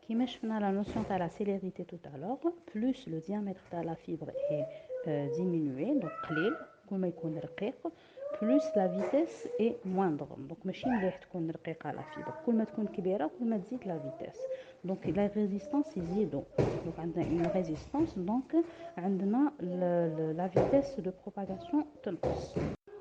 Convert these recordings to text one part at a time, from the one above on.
Comme شفنا la notion de la célérité tout à l'heure, plus le diamètre de la fibre est diminué, donc قليل, كل ما يكون رقيق, plus la vitesse est moindre. Donc ماشي مليح تكون رقيقة la fibre. كل ما تكون كبيرة كل ما تزيد la vitesse. Donc la résistance يزيدوا. Donc عندنا une résistance, donc عندنا la vitesse de propagation تنقص.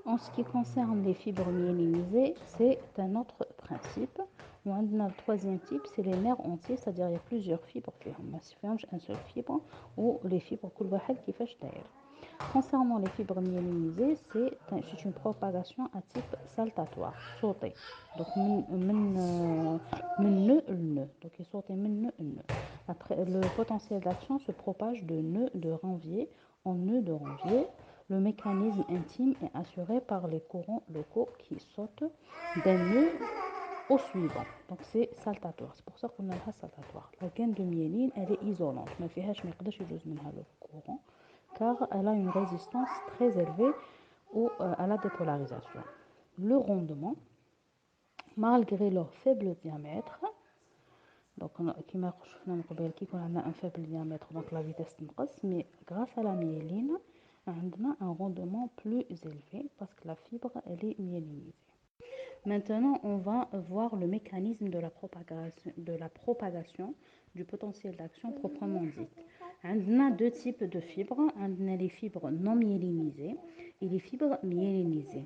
En ce qui concerne les fibres myélinisées, c'est un autre principe. Le troisième type, c'est les nerfs entiers, c'est-à-dire il y a plusieurs fibres. Mais si on un seul fibre ou les fibres qui font d'ailleurs. Concernant les fibres myélinisées, c'est une propagation à type saltatoire, sauté. Donc, nœud le nœud. Donc, il saute nœud. Après, le potentiel d'action se propage de nœud de Ranvier en nœud de Ranvier. Le mécanisme intime est assuré par les courants locaux qui sautent d'un nœud au suivant. Donc c'est saltatoire. C'est pour ça qu'on a le saltatoire. La gaine de myéline, elle est isolante. Mais elle ne le courant car elle a une résistance très élevée à la dépolarisation. Le rondement, malgré leur faible diamètre, donc qui marche on a un faible diamètre, donc la vitesse تنقص, mais grâce à la myéline, on a un rendement plus élevé parce que la fibre elle est myélinisée. Maintenant, on va voir le mécanisme de la propagation du potentiel d'action proprement dit. On a deux types de fibres, on a les fibres non myélinisées et les fibres myélinisées.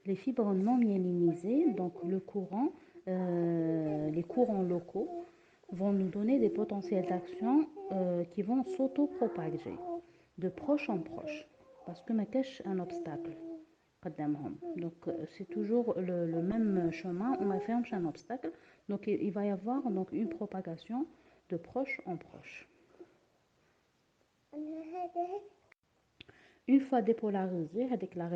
Les fibres non myélinisées, donc les courants locaux vont nous donner des potentiels d'action qui vont s'auto-propager de proche en proche parce que ma cache un obstacle. Donc c'est toujours le même chemin, on va faire un obstacle, donc il va y avoir donc une propagation de proche en proche. Une fois dépolarisée avec la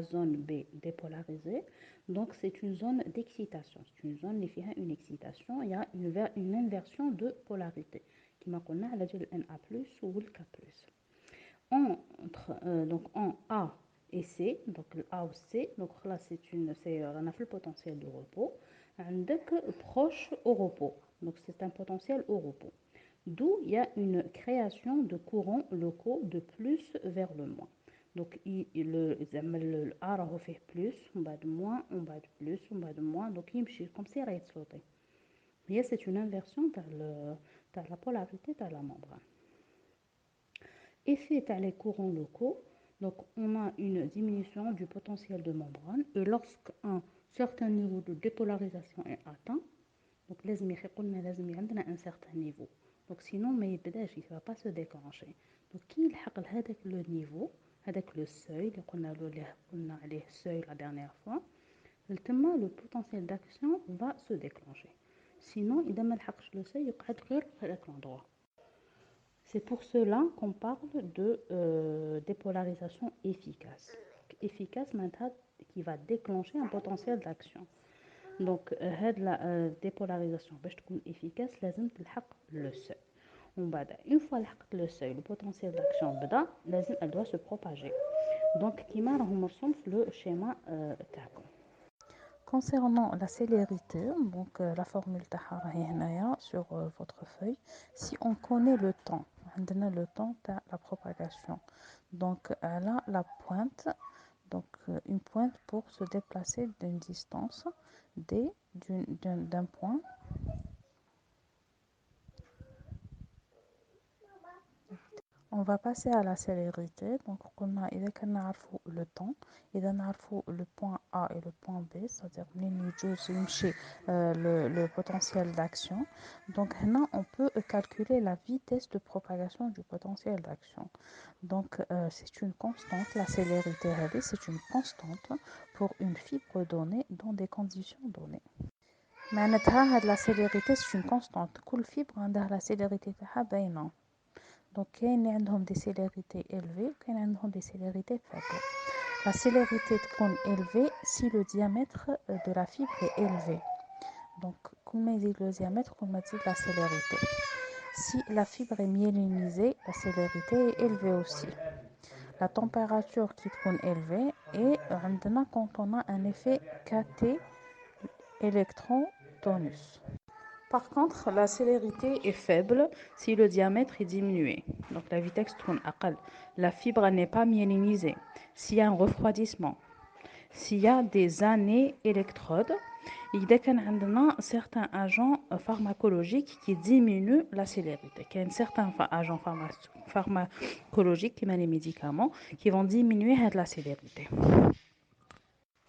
zone B dépolarisée, donc c'est une zone d'excitation, c'est une zone qui fait une excitation, il y a une inversion de polarité qui m'a connu à la Na+ ou le K+. Donc en A et C, donc le A ou C, donc là on a fait le potentiel de repos, proche au repos, donc c'est un potentiel au repos, d'où il y a une création de courants locaux de plus vers le moins. Donc le A fait plus, on va de moins, on va de plus, on va de moins, donc il me comme si il allait sauter. Mais c'est une inversion dans la polarité de la membrane. Effet à les courants locaux, donc on a une diminution du potentiel de membrane et lorsqu'un certain niveau de dépolarisation est atteint, donc les un certain niveau, donc sinon mais il ne va pas se déclencher. Donc qui est le niveau, avec le seuil, on a le seuil la dernière fois, le potentiel d'action va se déclencher. Sinon il ne le seuil, il va être l'endroit. C'est pour cela qu'on parle de dépolarisation efficace. Efficace, maintenant, qui va déclencher un potentiel d'action. Donc, la dépolarisation, pour être efficace, le seuil. Une fois le seuil, le potentiel d'action, elle doit se propager. Donc, qui ressemble le schéma concernant la célérité, donc la formule sur votre feuille, si on connaît le temps de la propagation, donc elle a la pointe, donc une pointe pour se déplacer d'une distance d d'un point. On va passer à la célérité. Donc, on a le temps, il y a le point A et le point B, c'est-à-dire le potentiel d'action. Donc, maintenant, on peut calculer la vitesse de propagation du potentiel d'action. Donc, c'est une constante, la célérité, c'est une constante pour une fibre donnée dans des conditions données. Mais la célérité, c'est une constante. Toute fibre a la célérité de donc, il y a des célérités élevées, il y a des célérités faibles. La célérité est élevée si le diamètre de la fibre est élevé. Donc, comme on dit le diamètre, on dit la célérité. Si la fibre est myélinisée, la célérité est élevée aussi. La température qui est élevée et quand on a un effet KT électron-tonus. Par contre, la célérité est faible si le diamètre est diminué. Donc la vitesse tourne أقل. La fibre n'est pas myélinisée. S'il y a un refroidissement, s'il y a des années électrodes, il y a certains agents pharmacologiques qui diminuent la célérité. Il y a certains agents pharmacologiques, comme les médicaments, qui vont diminuer la célérité.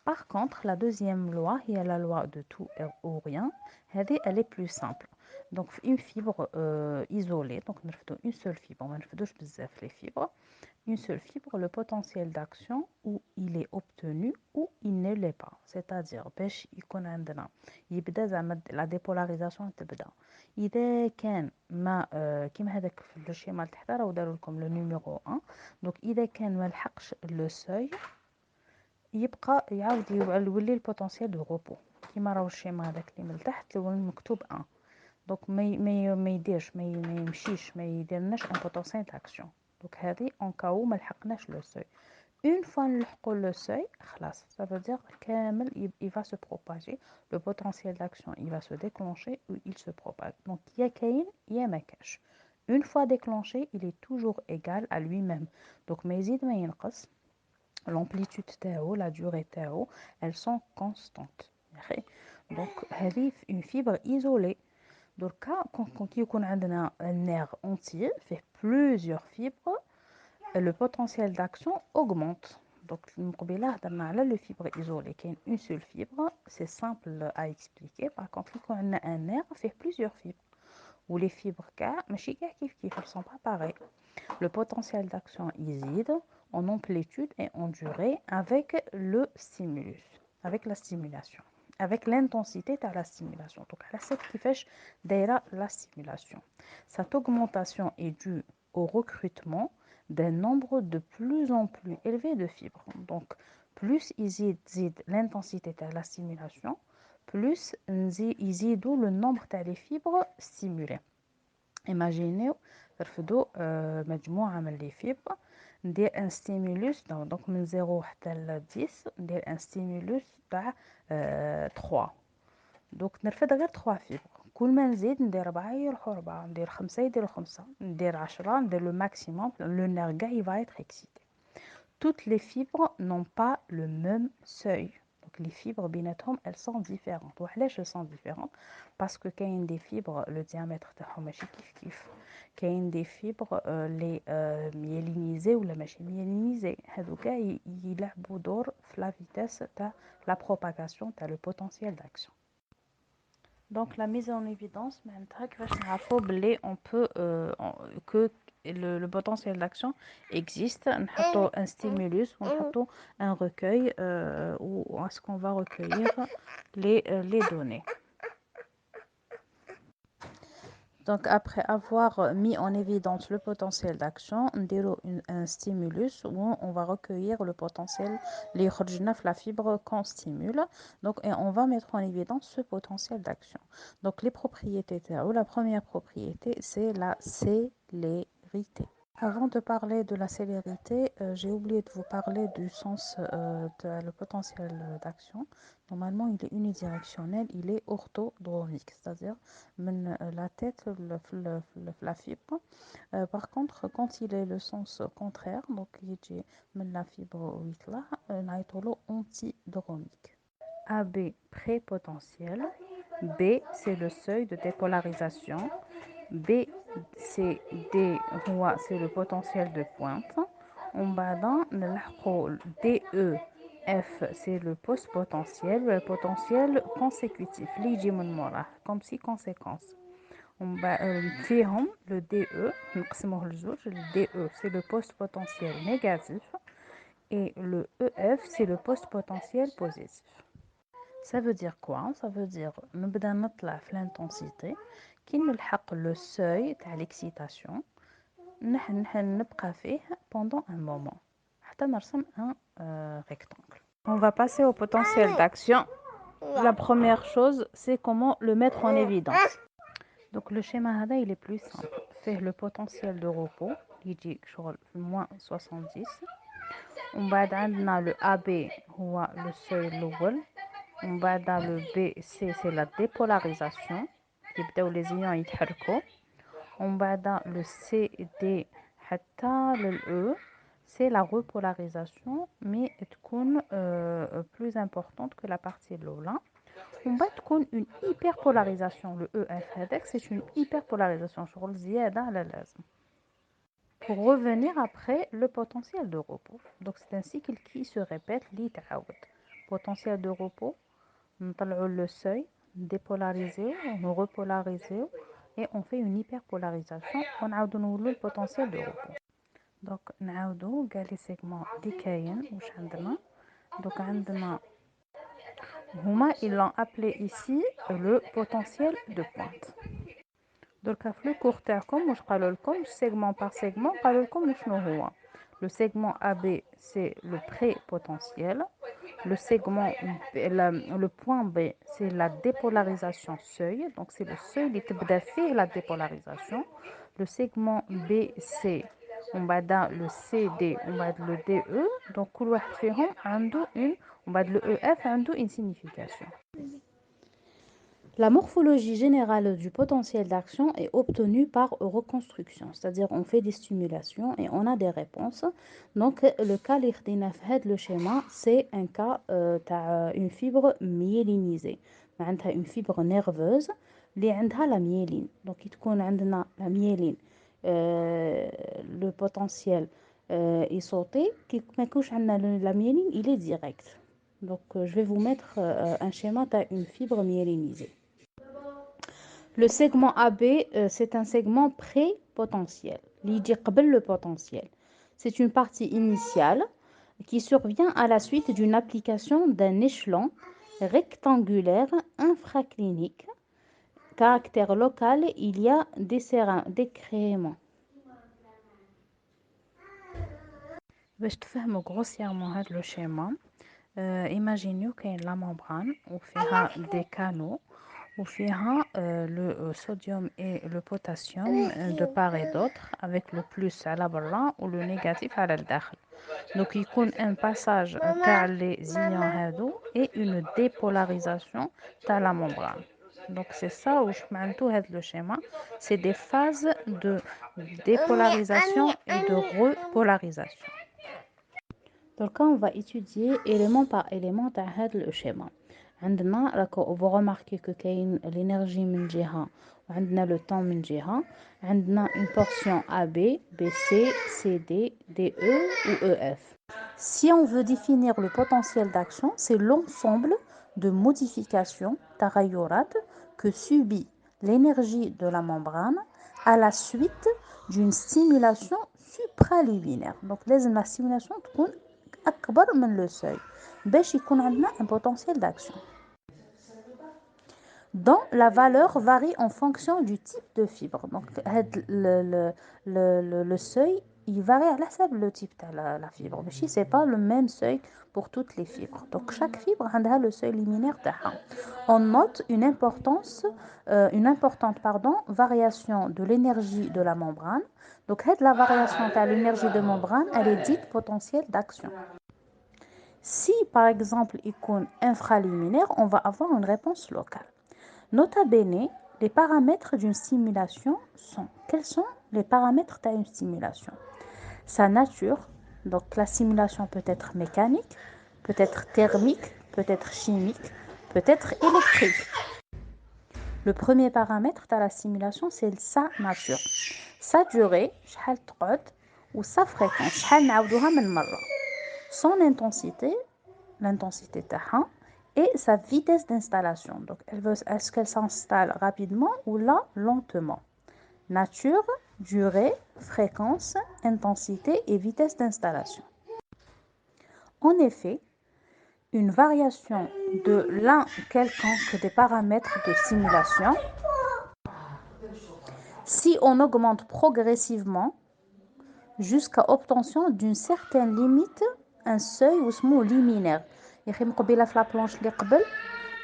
Par contre, la deuxième loi, il y a la loi de tout ou rien, elle est plus simple. Donc, une fibre isolée, donc une seule fibre, on va faire les fibres. Une seule fibre, le potentiel d'action où il est obtenu ou il ne l'est pas. C'est-à-dire, la dépolarisation تبدا. إذا كان ما كيما هذاك في الشيما اللي تحت راهو داروا لكم لو نيميرو 1. دونك إذا كان ما لحقش لو سوي يبقى يعاود يولي البوتنسيال دو روبو كيما راهو الشيما هذاك اللي من تحت اللي هو مكتوب 1. دونك ما يديرش ما يمشيش ما يديرناش ان بوتنسيال داكسيون. دونك هذه اون كاو ما لحقناش لو سوي. اون فوا نلحقوا لو سوي خلاص ça veut dire كامل il va se propager, le potentiel d'action il va se déclencher ou il se propage. Donc يا كاين يا ما كاش. Une fois déclenché, il est toujours égal à lui-même. Donc ما يزيد ما ينقص. L'amplitude تاعو, la durée تاعو, elles sont constantes. Donc هذه une fibre isolée. Donc, quand on a un nerf entier, fait plusieurs fibres, le potentiel d'action augmente. Donc, le fibre isolée, qui est une seule fibre, c'est simple à expliquer. Par contre, quand on a un nerf, fait plusieurs fibres. Ou les fibres qui ne sont pas pareilles. Le potentiel d'action iside en amplitude et en durée avec le stimulus, avec la stimulation. Avec l'intensité de la stimulation. Donc, à la qui fait la stimulation. Cette augmentation est due au recrutement d'un nombre de plus en plus élevé de fibres. Donc, plus zide l'intensité de la stimulation, plus يزيدوا le nombre de fibres stimulées. Imaginez نرفدوا مجموعة من les fibres ندير ان ستيمولوس دونك من 0 حتى ل 10 ندير ان ستيمولوس تاع 3. دونك نرفد غير 3 فيبر. كل ما نزيد ندير 4 يروحوا 4، ندير 5 يديروا 5، ندير 10 ندير le maximum. Le nerf كاع il va être excité. Toutes les fibres n'ont pas le même seuil. Donc les fibres بيناتهم elles sont différentes. وعلاش elles sont différentes؟ parce que كاين des fibres le diamètre تاعهم ماشي كيف كاين des fibres les myélinisées ولا ماشي myélinisées. هادو كاع يلعبوا دور في la vitesse تاع la propagation تاع le potentiel d'action. Donc la mise en évidence on peut que le potentiel d'action existe. On un stimulus, on un recueil où est-ce qu'on va recueillir les données. Donc après avoir mis en évidence le potentiel d'action, on déroule un stimulus où on va recueillir le potentiel, les la fibre qu'on stimule. Donc et on va mettre en évidence ce potentiel d'action. Donc les propriétés, la première propriété, c'est la célérité. Avant de parler de la célérité, j'ai oublié de vous parler du sens de le potentiel d'action. Normalement, il est unidirectionnel, il est orthodromique, c'est-à-dire la tête, la fibre. Par contre, quand il est le sens contraire, donc il est la fibre là, on est antidromique. AB prépotentiel, B c'est le seuil de dépolarisation, B c'est D c'est le potentiel de pointe. On va dans le DE F c'est le post-potentiel, le potentiel consécutif, comme si conséquence. On va le DE, le DE c'est le post-potentiel négatif et le EF c'est le post-potentiel positif. Ça veut dire quoi? Ça veut dire نبدا نطلع في l'intensité كي نلحق le seuil تاع l'excitation نبقى فيه pendant un moment حتى نرسم un rectangle. On va passer au potentiel d'action. La première chose, c'est comment le mettre en évidence. Donc le schéma هذا il est plus simple. Fait le potentiel de repos يجي شغل moins 70. ومن بعد عندنا le AB هو le seuil الأول. On va dans le B, c'est la dépolarisation. يبداو لي زيون يتحركوا ومن بعد لو سي دي حتى للاو c'est la repolarisation mais تكون plus importante que la partie الاولى ومن بعد تكون une hyperpolarisation le EF هذاك c'est une hyperpolarisation شغل زياده على اللازم. Pour revenir après le potentiel de repos. Donc c'est un cycle qui se répète li تعاود. Potentiel de repos, نطلعوا le seuil, dépolariser, on repolariser et on fait une hyperpolarisation. On a le potentiel de repos. Donc نعاودوا كاع لي سيغمون اللي كاين واش عندنا. Donc عندنا هما ils l'ont appelé ici le potentiel de pointe. دركا في لو كور تاعكم واش قالوا لكم سيغمون بار سيغمون قالوا لكم شنو هو. Le segment AB c'est le pré-potentiel. Le segment le point B c'est la dépolarisation seuil. Donc c'est le seuil qui تبدا فيه la dépolarisation. Le segment BC on va dans le CD on va le DE. Donc كل واحد فيهم عنده une on va le EF عنده une signification. La morphologie générale du potentiel d'action est obtenue par reconstruction, c'est-à-dire on fait des stimulations et on a des réponses. Donc le cas le schéma, c'est un cas une fibre myélinisée, une fibre nerveuse qui a la myéline. Donc il y a la myéline, le potentiel est sauté, la myéline il est direct. Donc je vais vous mettre un schéma d'une fibre myélinisée. Le segment AB, c'est un segment pré-potentiel, le potentiel. C'est une partie initiale qui survient à la suite d'une application d'un échelon rectangulaire infraclinique. Caractère local, il y a décrément. باش تفهموا grossièrement هذا le schéma, imaginez qu'il y a la membrane où فيها des canaux où فيها le sodium et le potassium de part et d'autre avec le plus على برا ou le négatif على الداخل. Donc il y a un passage تاع les ions هادو et une dépolarisation تاع la membrane. Donc c'est ça où je m'entends le schéma, c'est des phases de dépolarisation et de repolarisation. Donc on va étudier élément par élément تاع le schéma. عندنا vous remarquez que كاين l'énergie من جهة وعندنا le temps من جهة. عندنا une portion AB, BC, CD, DE ou EF. Si on veut définir le potentiel d'action, c'est l'ensemble de modifications تغيرات que subit l'énergie de la membrane à la suite d'une stimulation supraluminaire. Donc لازم la stimulation تكون أكبر من le seuil باش يكون عندنا un potentiel d'action. dont la valeur varie en fonction du type de fibre. Donc le seuil il varie à le type de la fibre. Mais c'est pas le même seuil pour toutes les fibres. Donc chaque fibre a le seuil liminaire تاعها. On note une importante variation de l'énergie de la membrane. Donc la variation de l'énergie de membrane, elle est dite potentiel d'action. Si par exemple il est infraliminaire, on va avoir une réponse locale. Nota bene, les paramètres d'une stimulation sont... Quels sont les paramètres d'une stimulation? Sa nature, donc la stimulation peut être mécanique, peut être thermique, peut être chimique, peut être électrique. Le premier paramètre de la stimulation, c'est sa nature. Sa durée, ou sa fréquence, son intensité, l'intensité تاعها, et sa vitesse d'installation. Donc, est-ce qu'elle s'installe rapidement ou là, lentement? Nature, durée, fréquence, intensité et vitesse d'installation. En effet, une variation de l'un quelconque des paramètres de stimulation, si on augmente progressivement jusqu'à obtention d'une certaine limite, un seuil ou liminaire. قبيله في لا بلانش اللي قبل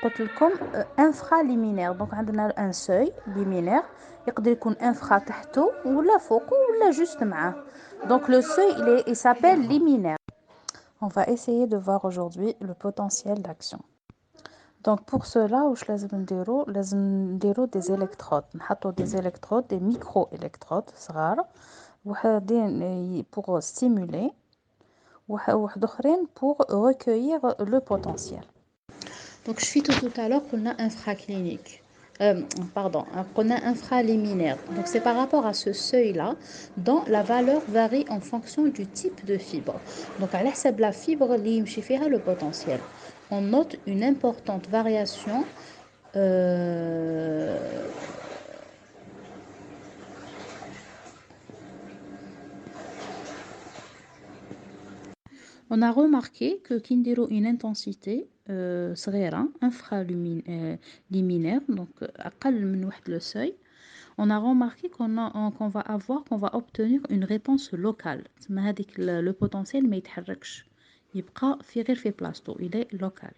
قلت لكم infraliminaire. Donc عندنا un seuil liminaire يقدر يكون infra تحته ولا فوقه ولا juste معاه. Donc le seuil il s'appelle liminaire. On va essayer de voir aujourd'hui le potentiel d'action. Donc pour cela واش لازم نديرو des électrodes نحطو des électrodes des micro électrodes صغار وحدين pour stimuler وواحد اخرين pour recueillir le potentiel. Donc je suis tout à l'heure qu'on a infraclinique. Pardon, qu'on a infraliminaire. Donc c'est par rapport à ce seuil-là dont la valeur varie en fonction du type de fibre. Donc à l'hsab la fibre اللي يمشي فيها le potentiel. On note une importante variation on a remarqué que Kindero une intensité صغيرة infraliminaire donc أقل من واحد le seuil. On a remarqué qu'on va obtenir une réponse locale. تسمى هذيك le potentiel ما يتحركش يبقى في غير في بلاصتو il est local.